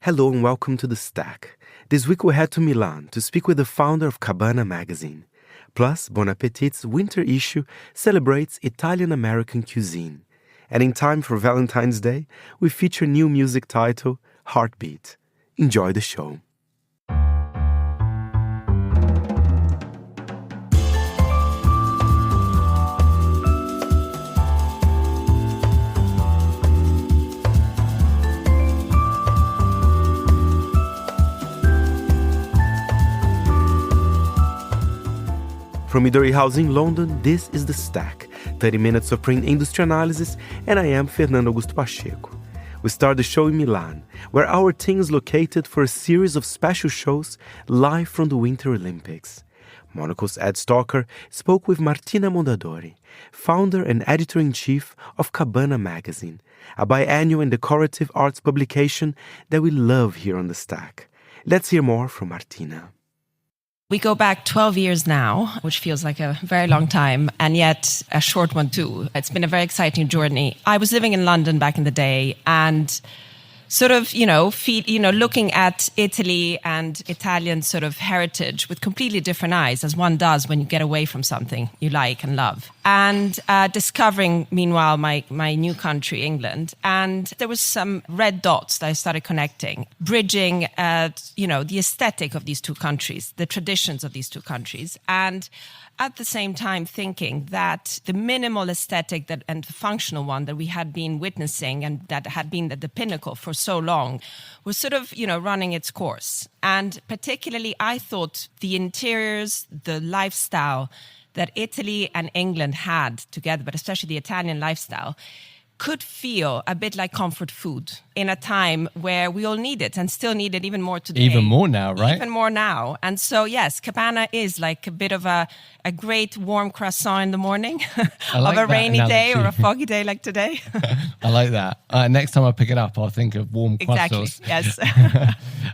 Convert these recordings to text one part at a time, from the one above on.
Hello and welcome to The Stack. This week we head to Milan to speak with the founder of Cabana magazine. Plus, Bon Appétit's winter issue celebrates Italian-American cuisine. And in time for Valentine's Day, we feature new music title, Heartbeat. Enjoy the show. From Midori House in London, this is The Stack, 30 minutes of print industry analysis, and I am Fernando Augusto Pacheco. We start the show in Milan, where our team is located for a series of special shows live from the Winter Olympics. Monocle's Ed Stalker spoke with Martina Mondadori, founder and editor-in-chief of Cabana magazine, a biannual and decorative arts publication that we love here on The Stack. Let's hear more from Martina. We go back 12 years now, which feels like a very long time, and yet a short one too. It's been a very exciting journey. I was living in London back in the day and sort of, looking at Italy and Italian sort of heritage with completely different eyes, as one does when you get away from something you like and love. And discovering, meanwhile, my new country, England. And there was some red dots that I started connecting, bridging, the aesthetic of these two countries, the traditions of these two countries. And at the same time thinking that the minimal aesthetic and the functional one that we had been witnessing and that had been at the pinnacle for so long was sort of, running its course. And particularly, I thought the interiors, the lifestyle that Italy and England had together, but especially the Italian lifestyle, could feel a bit like comfort food in a time where we all need it and still need it even more today. Even more now, right? Even more now. And so, yes, Cabana is like a bit of a great warm croissant in the morning like of a rainy day or a analogy. foggy day like today. I like that. Next time I pick it up, I'll think of warm Exactly, croissants. yes.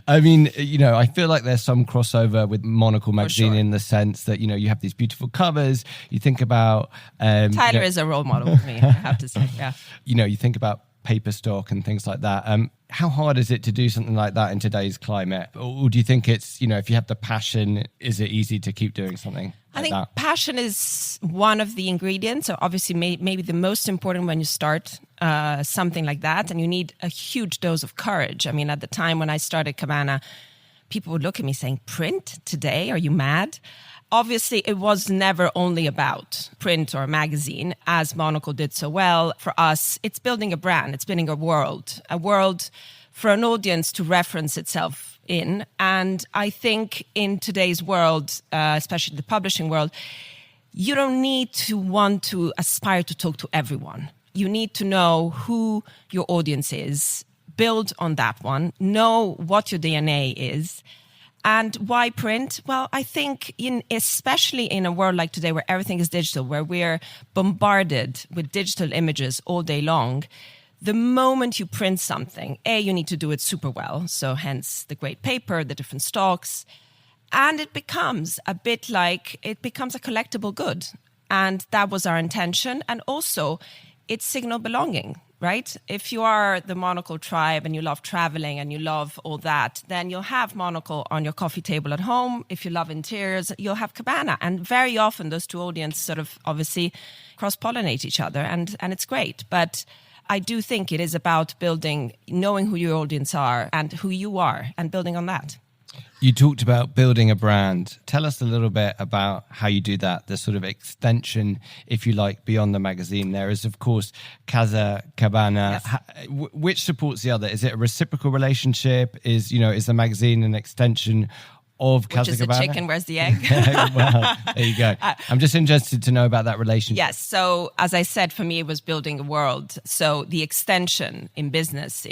I mean, I feel like there's some crossover with Monocle magazine sure. in the sense that, you have these beautiful covers. You think about... Tyler is a role model for me, I have to say, yeah. You think about paper stock and things like that. How hard is it to do something like that in today's climate? Or do you think it's, if you have the passion, is it easy to keep doing something I like think that? passion is one of the ingredients, so obviously maybe the most important when you start something like that, and you need a huge dose of courage. I mean, at the time when I started Cabana, people would look at me saying, print today? Are you mad? Obviously, it was never only about print or a magazine, as Monocle did so well. For us, it's building a brand. It's building a world for an audience to reference itself in. And I think in today's world, especially the publishing world, you don't need to want to aspire to talk to everyone. You need to know who your audience is, build on that one, know what your DNA is. And why print? Well, I think especially in a world like today where everything is digital, where we're bombarded with digital images all day long, the moment you print something, you need to do it super well. So hence the great paper, the different stocks. And it becomes a bit like, it becomes a collectible good. And that was our intention. And also, it's signal belonging. Right? If you are the Monocle tribe and you love traveling and you love all that, then you'll have Monocle on your coffee table at home. If you love interiors, you'll have Cabana. And very often those two audiences sort of obviously cross-pollinate each other and it's great. But I do think it is about building, knowing who your audience are and who you are and building on that. You talked about building a brand. Tell us a little bit about how you do that, the sort of extension, if you like, beyond the magazine. There is, of course, Casa Cabana. Yes. Which supports the other? Is it a reciprocal relationship? Is the magazine an extension of Casa Cabana? Which is the chicken, where's the egg? Well, there you go. I'm just interested to know about that relationship. Yes. So as I said, for me, it was building a world. So the extension in business,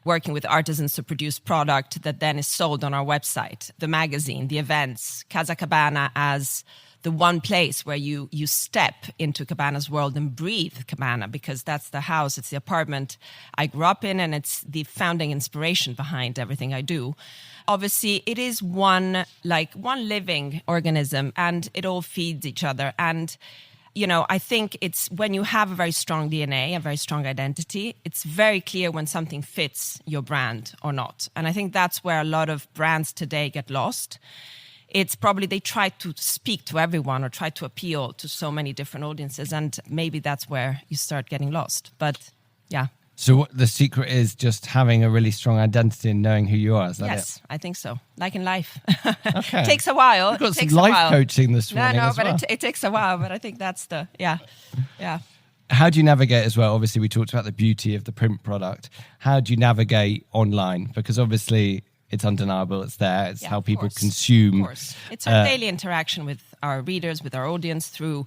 working with artisans to produce product that then is sold on our website, the magazine, the events, Casa Cabana as the one place where you step into Cabana's world and breathe Cabana, because that's the house, it's the apartment I grew up in, and it's the founding inspiration behind everything I do. Obviously, it is one living organism, and it all feeds each other. And I think it's when you have a very strong DNA, a very strong identity, it's very clear when something fits your brand or not. And I think that's where a lot of brands today get lost. It's probably they try to speak to everyone or try to appeal to so many different audiences. And maybe that's where you start getting lost. But yeah. So what the secret is just having a really strong identity and knowing who you are, is that yes, it? I think so. Like in life. Okay. It takes a while. We've got some life coaching this morning No, as but well. it takes a while. But I think that's yeah. How do you navigate as well? Obviously, we talked about the beauty of the print product. How do you navigate online? Because obviously it's undeniable, it's there. It's how people consume. Of course. It's our daily interaction with our readers, with our audience through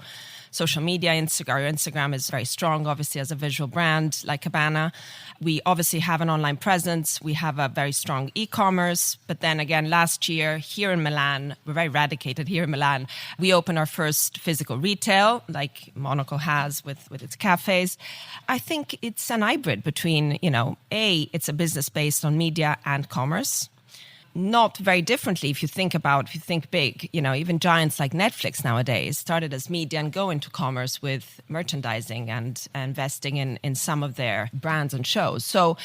social media. Our Instagram is very strong, obviously, as a visual brand like Cabana. We obviously have an online presence. We have a very strong e-commerce. But then again, last year here in Milan, we're very radicated here in Milan. We opened our first physical retail, like Monocle has with its cafes. I think it's an hybrid between, it's a business based on media and commerce. Not very differently if you think big, even giants like Netflix nowadays started as media and go into commerce with merchandising and investing in some of their brands and shows. So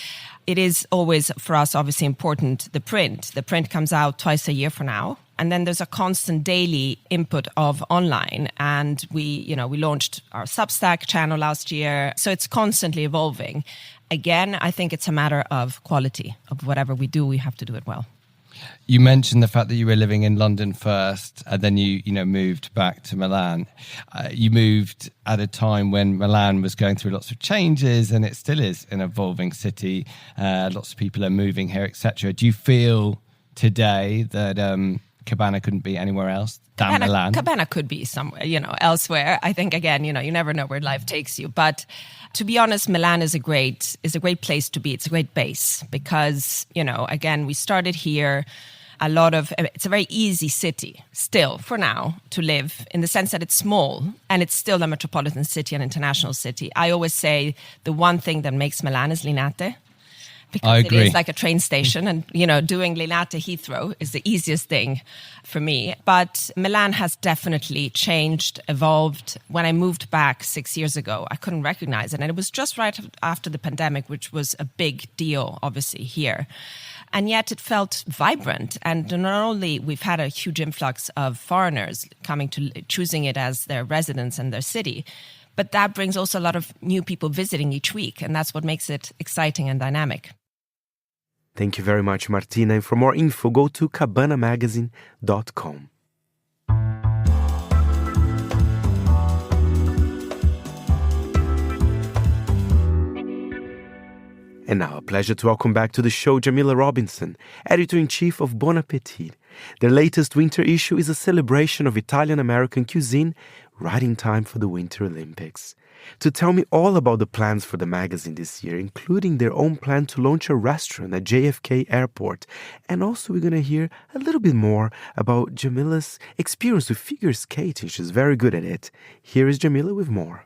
it is always for us obviously important, the print. The print comes out twice a year for now. And then there's a constant daily input of online. And we launched our Substack channel last year. So it's constantly evolving. Again, I think it's a matter of quality of whatever we do. We have to do it well. You mentioned the fact that you were living in London first, and then you moved back to Milan. You moved at a time when Milan was going through lots of changes, and it still is an evolving city. Lots of people are moving here, etc. Do you feel today that Cabana couldn't be anywhere else than Milan? Cabana could be somewhere, elsewhere. I think again, you never know where life takes you, but. To be honest, Milan is a great place to be. It's a great base because, again, we started here. It's a very easy city still for now to live in the sense that it's small and it's still a metropolitan city, an international city. I always say the one thing that makes Milan is Linate. Because it is like a train station and, doing Linate Heathrow is the easiest thing for me. But Milan has definitely changed, evolved. When I moved back 6 years ago, I couldn't recognize it. And it was just right after the pandemic, which was a big deal, obviously, here. And yet it felt vibrant. And not only we've had a huge influx of foreigners choosing it as their residence and their city, but that brings also a lot of new people visiting each week. And that's what makes it exciting and dynamic. Thank you very much, Martina. And for more info, go to cabanamagazine.com. And now, a pleasure to welcome back to the show Jamila Robinson, editor-in-chief of Bon Appétit. Their latest winter issue is a celebration of Italian-American cuisine right in time for the Winter Olympics. To tell me all about the plans for the magazine this year, including their own plan to launch a restaurant at JFK Airport. And also we're going to hear a little bit more about Jamila's experience with figure skating. She's very good at it. Here is Jamila with more.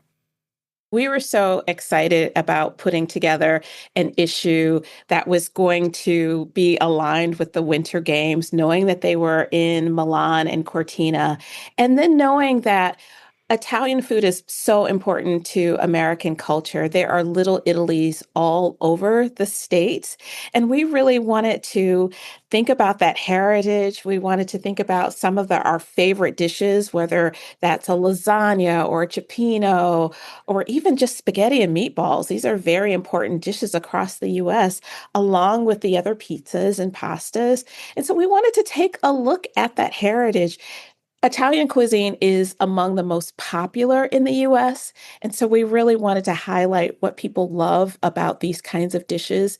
We were so excited about putting together an issue that was going to be aligned with the Winter Games, knowing that they were in Milan and Cortina, and then knowing that Italian food is so important to American culture. There are little Italies all over the States. And we really wanted to think about that heritage. We wanted to think about some of our favorite dishes, whether that's a lasagna or a cioppino, or even just spaghetti and meatballs. These are very important dishes across the US, along with the other pizzas and pastas. And so we wanted to take a look at that heritage. Italian cuisine is among the most popular in the US. And so we really wanted to highlight what people love about these kinds of dishes.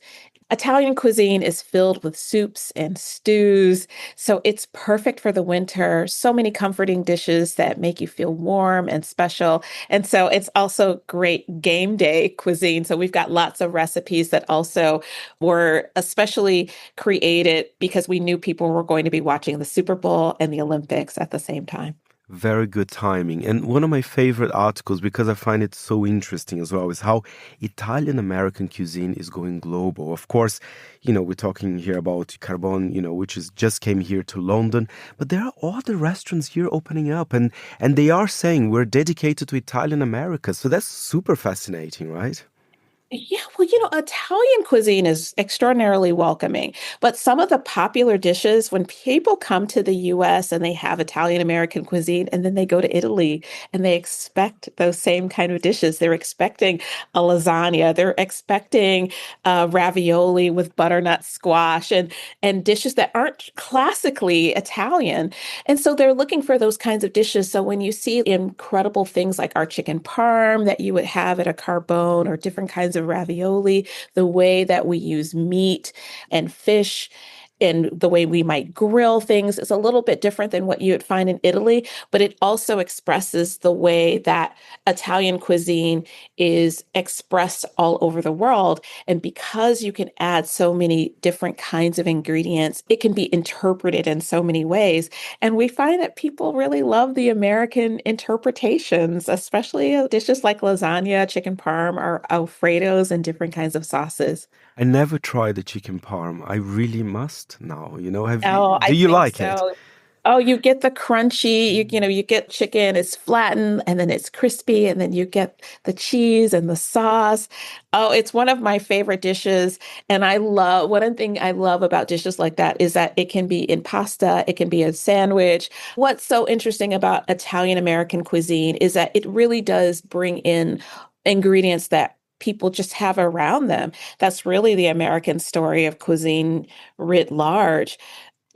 Italian cuisine is filled with soups and stews, so it's perfect for the winter. So many comforting dishes that make you feel warm and special. And so it's also great game day cuisine. So we've got lots of recipes that also were especially created because we knew people were going to be watching the Super Bowl and the Olympics at the same time. Very good timing. And one of my favorite articles, because I find it so interesting as well, is how Italian-American cuisine is going global. Of course, we're talking here about Carbone, which is just came here to London, but there are other restaurants here opening up, and they are saying we're dedicated to Italian America. So that's super fascinating, right? Yeah, well, Italian cuisine is extraordinarily welcoming, but some of the popular dishes, when people come to the US and they have Italian American cuisine, and then they go to Italy and they expect those same kind of dishes, they're expecting a lasagna, they're expecting ravioli with butternut squash and dishes that aren't classically Italian. And so they're looking for those kinds of dishes. So when you see incredible things like our chicken parm that you would have at a Carbone or different kinds of ravioli, the way that we use meat and fish and the way we might grill things is a little bit different than what you would find in Italy, but it also expresses the way that Italian cuisine is expressed all over the world. And because you can add so many different kinds of ingredients, it can be interpreted in so many ways. And we find that people really love the American interpretations, especially dishes like lasagna, chicken parm, or Alfredos, and different kinds of sauces. I never tried the chicken parm. I really must now. Oh, Do I you think like it? so. Oh, you get the crunchy, you get chicken, it's flattened and then it's crispy, and then you get the cheese and the sauce. Oh, it's one of my favorite dishes. And one thing I love about dishes like that is that it can be in pasta, it can be a sandwich. What's so interesting about Italian American cuisine is that it really does bring in ingredients that people just have around them. That's really the American story of cuisine writ large.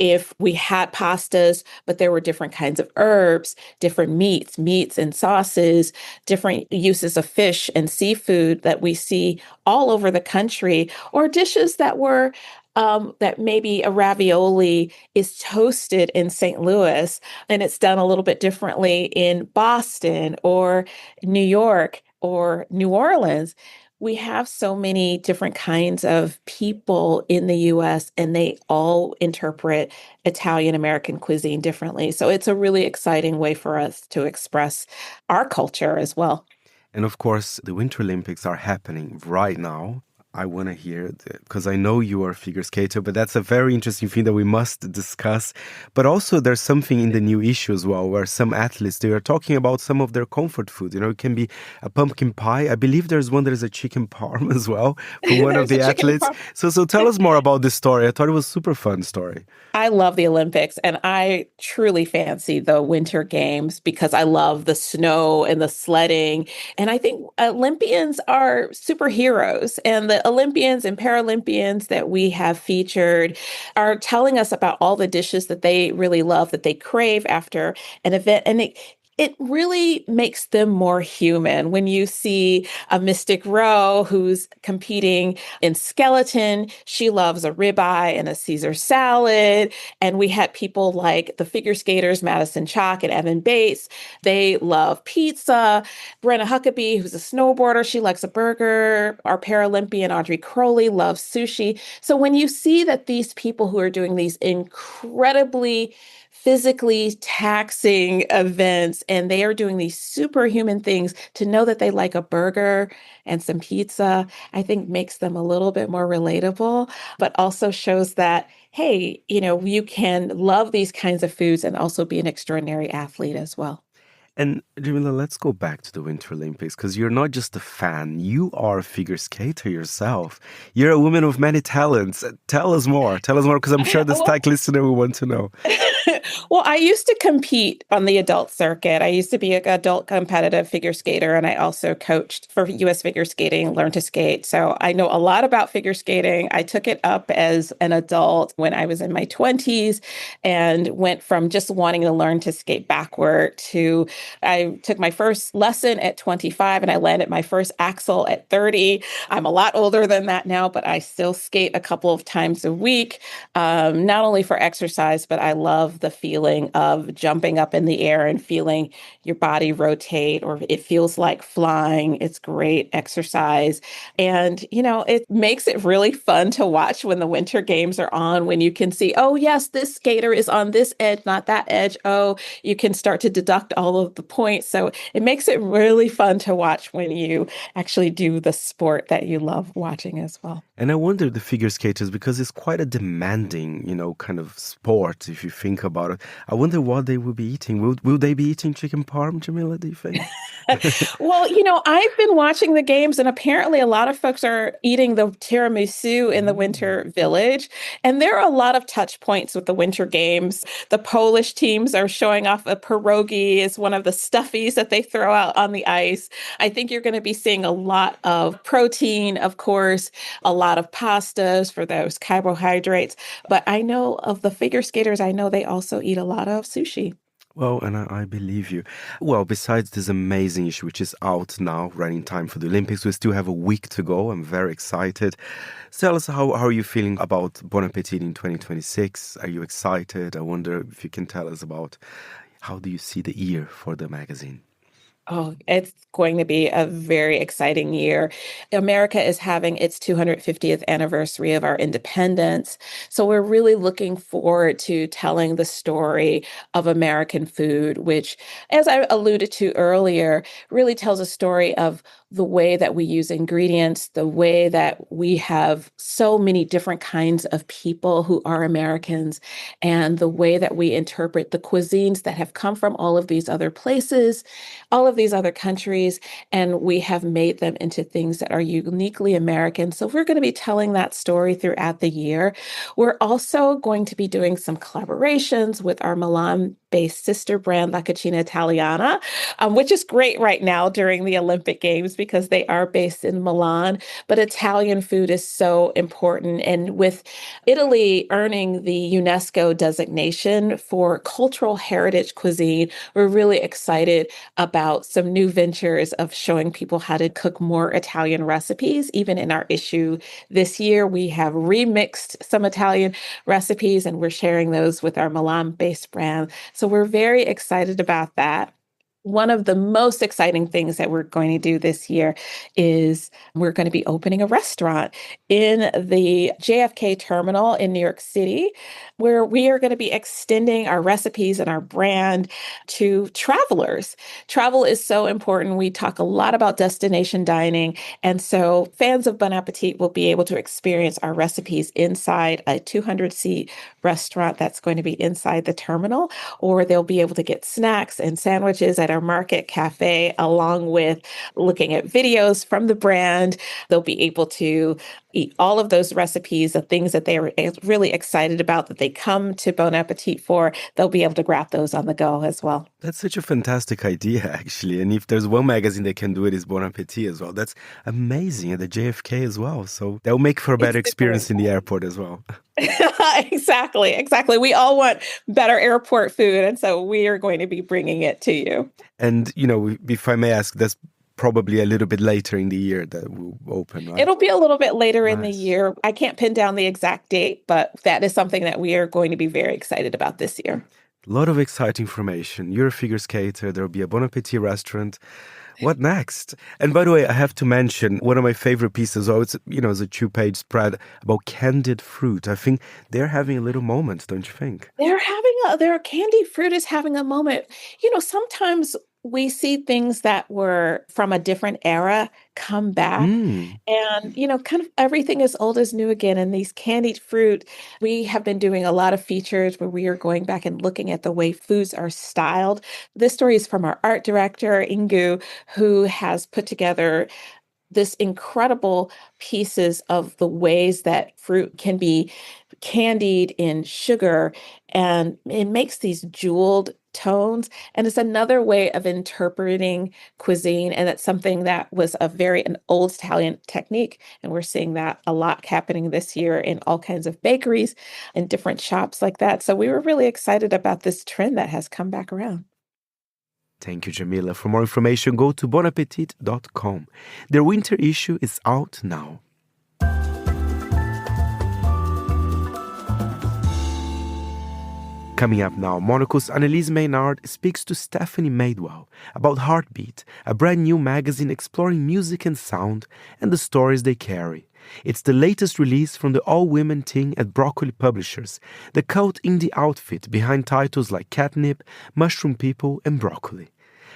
If we had pastas, but there were different kinds of herbs, different meats and sauces, different uses of fish and seafood that we see all over the country, or dishes that maybe a ravioli is toasted in St. Louis and it's done a little bit differently in Boston or New York or New Orleans. We have so many different kinds of people in the US, and they all interpret Italian American cuisine differently. So it's a really exciting way for us to express our culture as well. And of course, the Winter Olympics are happening right now. I want to hear, because I know you are a figure skater, but that's a very interesting thing that we must discuss. But also there's something in the new issue as well, where some athletes, they are talking about some of their comfort food. It can be a pumpkin pie. I believe there's a chicken parm as well for one of the athletes. So tell us more about this story. I thought it was a super fun story. I love the Olympics, and I truly fancy the Winter Games because I love the snow and the sledding. And I think Olympians are superheroes, and the Olympians and Paralympians that we have featured are telling us about all the dishes that they really love, that they crave after an event. And it really makes them more human. When you see a Mystic Rowe who's competing in skeleton, she loves a ribeye and a Caesar salad. And we had people like the figure skaters, Madison Chalk and Evan Bates. They love pizza. Brenna Huckabee, who's a snowboarder, she likes a burger. Our Paralympian Audrey Crowley loves sushi. So when you see that these people who are doing these incredibly physically taxing events, and they are doing these superhuman things, to know that they like a burger and some pizza, I think makes them a little bit more relatable, but also shows that, hey, you can love these kinds of foods and also be an extraordinary athlete as well. And Jamila, let's go back to the Winter Olympics, because you're not just a fan, you are a figure skater yourself. You're a woman of many talents. Tell us more, because I'm sure the stack listener will want to know. Well, I used to compete on the adult circuit. I used to be an adult competitive figure skater, and I also coached for U.S. Figure Skating, Learn to Skate. So I know a lot about figure skating. I took it up as an adult when I was in my 20s and went from just wanting to learn to skate backward to I took my first lesson at 25 and I landed my first axel at 30. I'm a lot older than that now, but I still skate a couple of times a week, not only for exercise, but I love the feeling of jumping up in the air and feeling your body rotate, or it feels like flying. It's great exercise. And, it makes it really fun to watch when the winter games are on, when you can see, oh, yes, this skater is on this edge, not that edge. Oh, you can start to deduct all of the points. So it makes it really fun to watch when you actually do the sport that you love watching as well. And I wonder the figure skaters, because it's quite a demanding, kind of sport, if you think about it. I wonder what they will be eating. Will they be eating chicken parm, Jamila, do you think? Well, I've been watching the games, and apparently a lot of folks are eating the tiramisu in the Winter Village. And there are a lot of touch points with the Winter Games. The Polish teams are showing off a pierogi as one of the stuffies that they throw out on the ice. I think you're going to be seeing a lot of protein, of course, a lot of pastas for those carbohydrates. But I know of the figure skaters, I know they also eat a lot of sushi. Well, and I believe you. Well, besides this amazing issue, which is out now, right in time for the Olympics, we still have a week to go. I'm very excited. Tell us, how are you feeling about Bon Appétit in 2026? Are you excited? I wonder if you can tell us about how do you see the year for the magazine? Oh, it's going to be a very exciting year. America is having its 250th anniversary of our independence. So we're really looking forward to telling the story of American food, which, as I alluded to earlier, really tells a story of the way that we use ingredients, the way that we have so many different kinds of people who are Americans, and the way that we interpret the cuisines that have come from all of these other places, all of these other countries, and we have made them into things that are uniquely American. So we're going to be telling that story throughout the year. We're also going to be doing some collaborations with our Milan-based sister brand, La Cucina Italiana, which is great right now during the Olympic Games because they are based in Milan. But Italian food is so important. And with Italy earning the UNESCO designation for cultural heritage cuisine, we're really excited about some new ventures of showing people how to cook more Italian recipes. Even in our issue this year, we have remixed some Italian recipes, and we're sharing those with our Milan-based brand. So we're very excited about that. One of the most exciting things that we're going to do this year is we're going to be opening a restaurant in the JFK terminal in New York City, where we are going to be extending our recipes and our brand to travelers. Travel is so important. We talk a lot about destination dining. And so fans of Bon Appetit will be able to experience our recipes inside a 200-seat restaurant that's going to be inside the terminal, or they'll be able to get snacks and sandwiches at our market cafe, along with looking at videos from the brand. They'll be able to eat all of those recipes, the things that they are really excited about, that they come to Bon Appetit for. They'll be able to grab those on the go as well. That's such a fantastic idea, actually. And if there's one magazine that can do it, it's Bon Appetit as well. That's amazing. At the JFK as well. So that'll make for a better experience in the airport as well. Exactly. We all want better airport food. And so we are going to be bringing it to you. And, if I may ask, that's probably a little bit later in the year that will open, right? It'll be a little bit later in the year. I can't pin down the exact date, but that is something that we are going to be very excited about this year. A lot of exciting information. You're a figure skater. There'll be a Bon Appetit restaurant. What next? And by the way, I have to mention one of my favorite pieces. It's a 2-page spread about candied fruit. I think they're having a little moment, don't you think? Their candied fruit is having a moment. Sometimes we see things that were from a different era come back. And, kind of everything is old as new again. And these candied fruit, we have been doing a lot of features where we are going back and looking at the way foods are styled. This story is from our art director, Ingu, who has put together this incredible pieces of the ways that fruit can be candied in sugar, and it makes these jeweled tones. And it's another way of interpreting cuisine. And it's something that was an old Italian technique. And we're seeing that a lot happening this year in all kinds of bakeries and different shops like that. So we were really excited about this trend that has come back around. Thank you, Jamila. For more information, go to bonappetit.com. Their winter issue is out now. Coming up now, Monocle's Annelise Maynard speaks to Stephanie Madewell about Heartbeat, a brand new magazine exploring music and sound and the stories they carry. It's the latest release from the all-women team at Broccoli Publishers, the cult indie outfit behind titles like Catnip, Mushroom People, and Broccoli.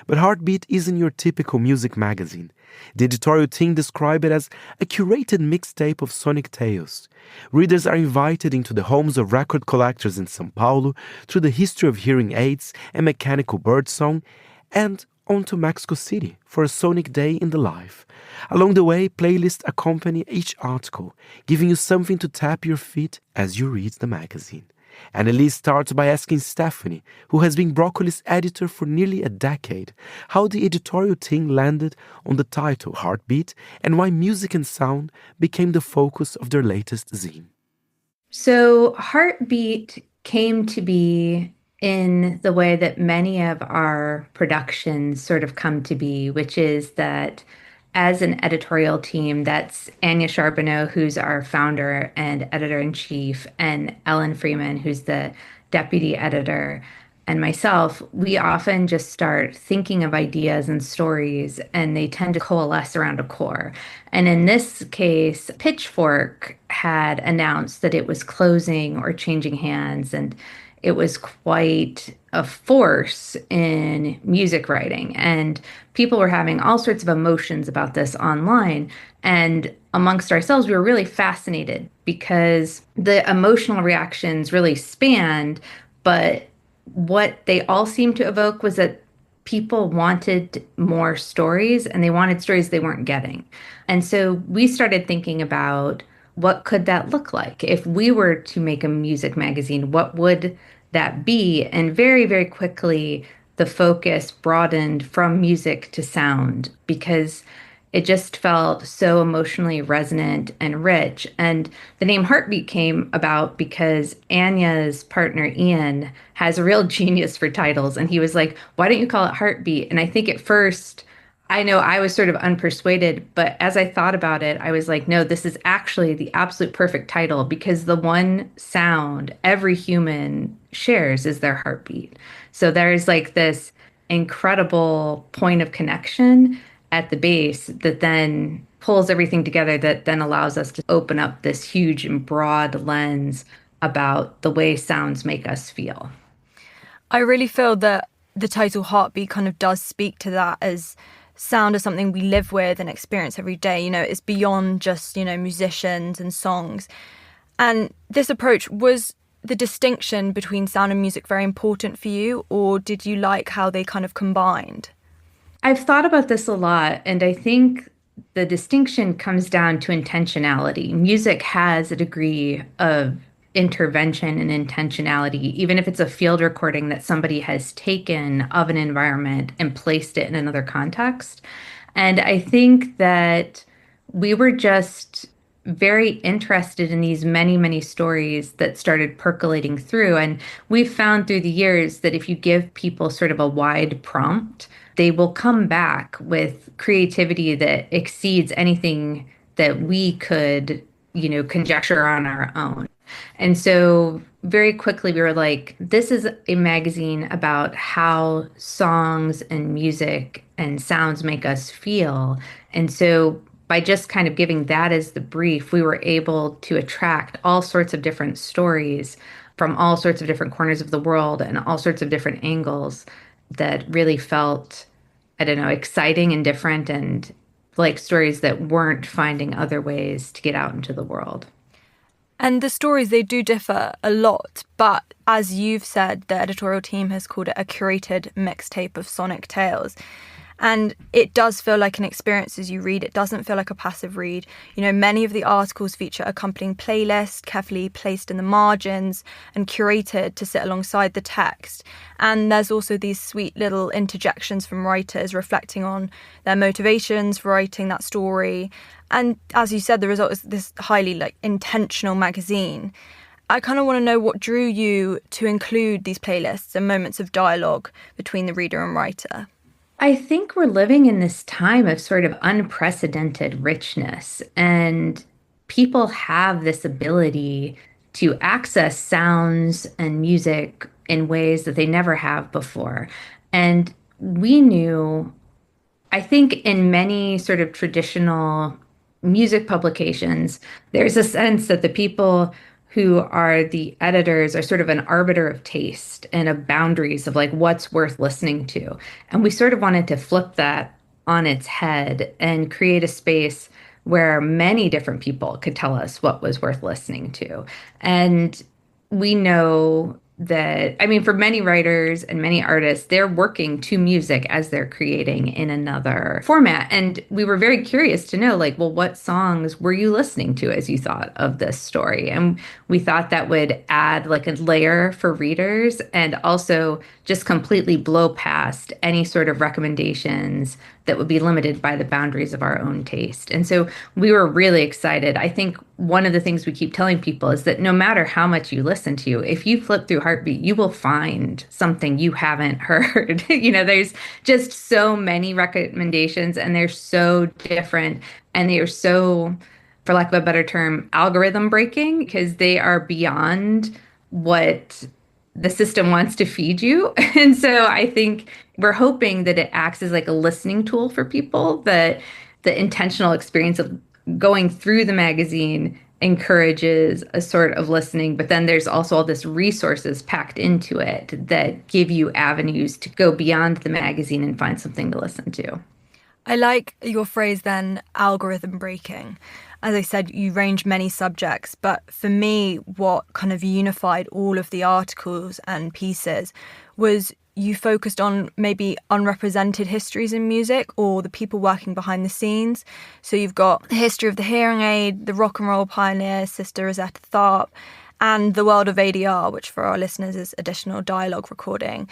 But Heartbeat isn't your typical music magazine. The editorial team describe it as a curated mixtape of sonic tales. Readers are invited into the homes of record collectors in São Paulo through the history of hearing aids and mechanical birdsong, and onto Mexico City for a sonic day in the life. Along the way, playlists accompany each article, giving you something to tap your feet as you read the magazine. Annelise starts by asking Stephanie, who has been Broccoli's editor for nearly a decade, how the editorial team landed on the title Heartbeat and why music and sound became the focus of their latest zine. So Heartbeat came to be in the way that many of our productions sort of come to be, which is that as an editorial team, that's Anya Charbonneau, who's our founder and editor-in-chief, and Ellen Freeman, who's the deputy editor, and myself, we often just start thinking of ideas and stories, and they tend to coalesce around a core. And in this case, Pitchfork had announced that it was closing or changing hands, and it was quite a force in music writing. And people were having all sorts of emotions about this online. And amongst ourselves, we were really fascinated because the emotional reactions really spanned. But what they all seemed to evoke was that people wanted more stories, and they wanted stories they weren't getting. And so we started thinking about, what could that look like? If we were to make a music magazine, what would that be? And very, very quickly, the focus broadened from music to sound because it just felt so emotionally resonant and rich. And the name Heartbeat came about because Anya's partner, Ian, has a real genius for titles. And he was like, why don't you call it Heartbeat? And I think at first, I know I was sort of unpersuaded, but as I thought about it, I was like, no, this is actually the absolute perfect title because the one sound every human shares is their heartbeat. So there's like this incredible point of connection at the base that then pulls everything together, that then allows us to open up this huge and broad lens about the way sounds make us feel. I really feel that the title Heartbeat kind of does speak to that, as sound is something we live with and experience every day. You know, it's beyond just, musicians and songs. And this approach, was the distinction between sound and music very important for you, or did you like how they kind of combined? I've thought about this a lot, and I think the distinction comes down to intentionality. Music has a degree of intervention and intentionality, even if it's a field recording that somebody has taken of an environment and placed it in another context. And I think that we were just very interested in these many, many stories that started percolating through. And we've found through the years that if you give people sort of a wide prompt, they will come back with creativity that exceeds anything that we could, conjecture on our own. And so very quickly we were like, this is a magazine about how songs and music and sounds make us feel. And so by just kind of giving that as the brief, we were able to attract all sorts of different stories from all sorts of different corners of the world and all sorts of different angles that really felt, exciting and different, and like stories that weren't finding other ways to get out into the world. And the stories, they do differ a lot, but as you've said, the editorial team has called it a curated mixtape of sonic tales. And it does feel like an experience as you read. It doesn't feel like a passive read. Many of the articles feature accompanying playlists, carefully placed in the margins and curated to sit alongside the text. And there's also these sweet little interjections from writers reflecting on their motivations for writing that story. And as you said, the result is this highly intentional magazine. I kind of want to know what drew you to include these playlists and moments of dialogue between the reader and writer. I think we're living in this time of sort of unprecedented richness, and people have this ability to access sounds and music in ways that they never have before. And we knew, I think in many sort of traditional music publications, there's a sense that the people who are the editors are sort of an arbiter of taste and of boundaries of like what's worth listening to. And we sort of wanted to flip that on its head and create a space where many different people could tell us what was worth listening to. And we know that, I mean, for many writers and many artists, they're working to music as they're creating in another format. And we were very curious to know, like, well, what songs were you listening to as you thought of this story? And we thought that would add like a layer for readers and also just completely blow past any sort of recommendations that would be limited by the boundaries of our own taste. And so we were really excited. I think one of the things we keep telling people is that no matter how much you listen to, if you flip through Heartbeat, you will find something you haven't heard. There's just so many recommendations and they're so different and they are so, for lack of a better term, algorithm breaking because they are beyond what the system wants to feed you. And so I think we're hoping that it acts as like a listening tool for people, that the intentional experience of going through the magazine encourages a sort of listening, but then there's also all this resources packed into it that give you avenues to go beyond the magazine and find something to listen to. I like your phrase then, algorithm breaking. As I said, you range many subjects, but for me, what kind of unified all of the articles and pieces was you focused on maybe unrepresented histories in music or the people working behind the scenes. So you've got the history of the hearing aid, the rock and roll pioneer, Sister Rosetta Tharpe, and the world of ADR, which for our listeners is additional dialogue recording,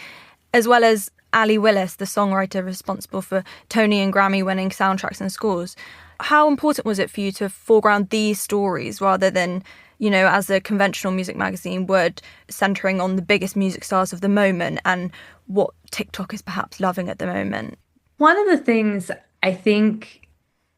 as well as Ali Willis, the songwriter responsible for Tony and Grammy-winning soundtracks and scores. How important was it for you to foreground these stories rather than, as a conventional music magazine would, centering on the biggest music stars of the moment and what TikTok is perhaps loving at the moment? One of the things I think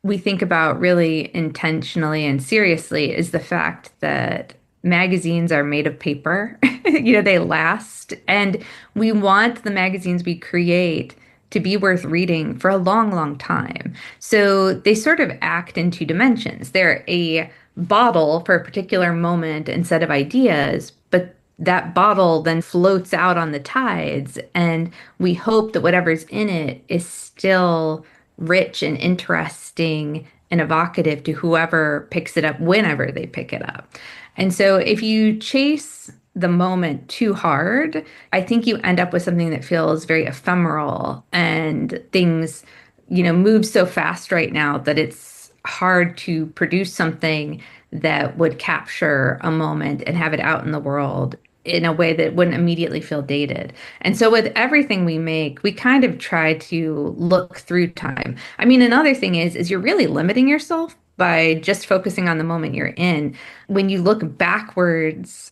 we think about really intentionally and seriously is the fact that magazines are made of paper. They last. And we want the magazines we create to be worth reading for a long, long time. So they sort of act in two dimensions. They're a bottle for a particular moment and set of ideas, but that bottle then floats out on the tides. And we hope that whatever's in it is still rich and interesting and evocative to whoever picks it up whenever they pick it up. And so if you chase the moment too hard, I think you end up with something that feels very ephemeral and things, move so fast right now that it's hard to produce something that would capture a moment and have it out in the world in a way that wouldn't immediately feel dated. And so with everything we make, we kind of try to look through time. I mean, another thing is you're really limiting yourself by just focusing on the moment you're in. When you look backwards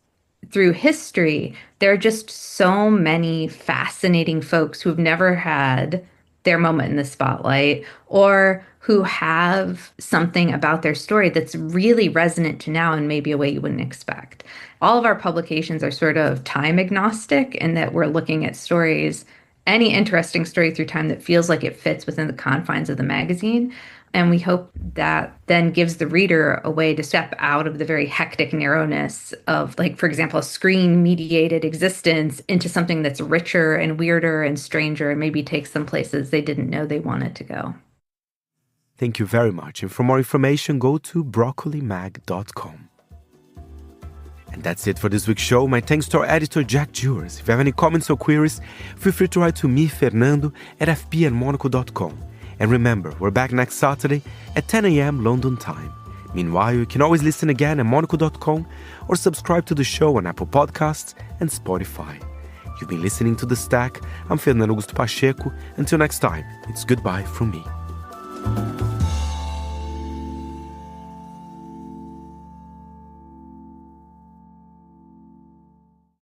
through history, there are just so many fascinating folks who've never had their moment in the spotlight or who have something about their story that's really resonant to now in maybe a way you wouldn't expect. All of our publications are sort of time agnostic in that we're looking at stories, any interesting story through time that feels like it fits within the confines of the magazine. And we hope that then gives the reader a way to step out of the very hectic narrowness of, like, for example, a screen-mediated existence into something that's richer and weirder and stranger and maybe takes them places they didn't know they wanted to go. Thank you very much. And for more information, go to broccolimag.com. And that's it for this week's show. My thanks to our editor, Jack Jewers. If you have any comments or queries, feel free to write to me, Fernando, at fp@monocle.com. And remember, we're back next Saturday at 10 a.m. London time. Meanwhile, you can always listen again at monocle.com or subscribe to the show on Apple Podcasts and Spotify. You've been listening to The Stack. I'm Fernando Augusto Pacheco. Until next time, it's goodbye from me.